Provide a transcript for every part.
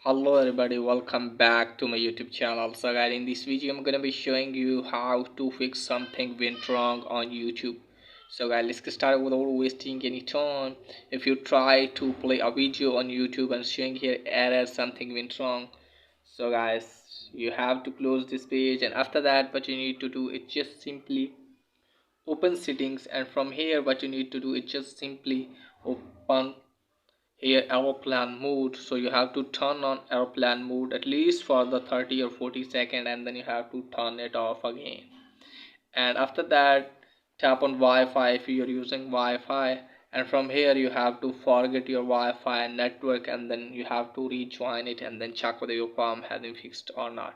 Hello everybody, welcome back to my YouTube channel. So guys, in this video I'm gonna be showing you how to fix something went wrong on YouTube. So guys, let's get started without wasting any time. If you try to play a video on YouTube and showing here error, something went wrong. So guys, you have to close this page, and after that what you need to do is just simply open settings, and from here what you need to do is just simply open here aeroplane mode. So you have to turn on aeroplane mode at least for the 30 or 40 second, and then you have to turn it off again. And after that, tap on Wi-Fi if you're using Wi-Fi, and from here you have to forget your Wi-Fi network, and then you have to rejoin it and then check whether your problem has been fixed or not.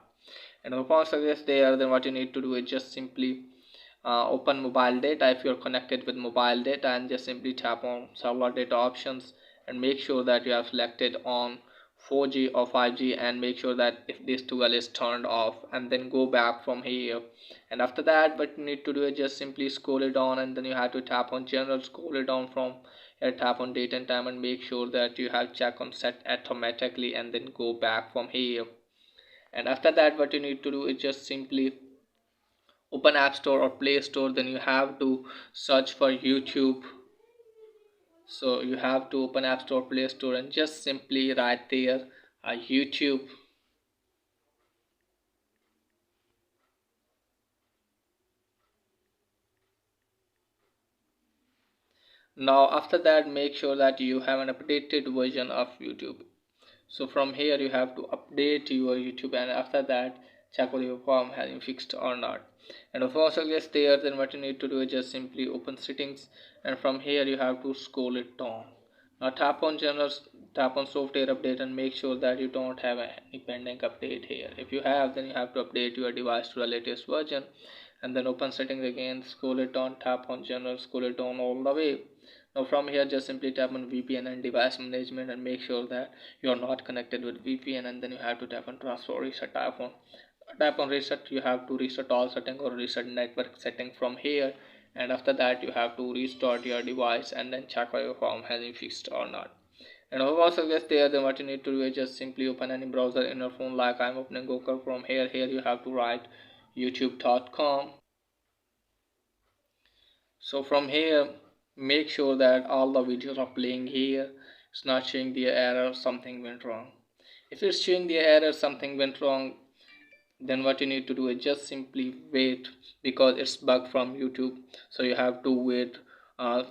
And if the problem suggests there, then what you need to do is just simply open mobile data if you're connected with mobile data, and just simply tap on cellular data options and make sure that you have selected on 4G or 5G, and make sure that if this toggle is turned off, and then go back from here. And after that what you need to do is just simply scroll it down, and then you have to tap on general, scroll it down from here, tap on date and time, and make sure that you have check on set automatically, and then go back from here. And after that what you need to do is just simply open App Store or Play Store, then you have to search for YouTube. So you have to open App Store, Play Store, and just simply write there YouTube. Now after that, make sure that you have an updated version of YouTube. So from here you have to update your YouTube, and after that check whether your form has been fixed or not. And if also gets there, then what you need to do is just simply open settings, and from here you have to scroll it down. Now tap on general, tap on software update, and make sure that you don't have any pending update here. If you have, then you have to update your device to the latest version, and then open settings again, scroll it down, tap on general, scroll it down all the way. Now from here just simply tap on VPN and device management, and make sure that you are not connected with VPN, and then you have to tap on transfer reset iPhone. Tap on reset, you have to reset all setting or reset network setting from here, and after that you have to restart your device and then check whether your form has been fixed or not. And also gets there, then what you need to do is just simply open any browser in your phone, like I'm opening Google from here. Here you have to write youtube.com. So from here make sure that all the videos are playing here. It's not showing the error, something went wrong. If it's showing the error, something went wrong, then what you need to do is just simply wait, because it's bug from YouTube. So you have to wait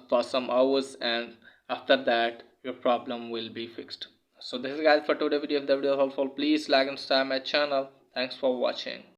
for some hours, and after that your problem will be fixed. So this is guys for today's video. If the video is helpful, please like and subscribe my channel. Thanks for watching.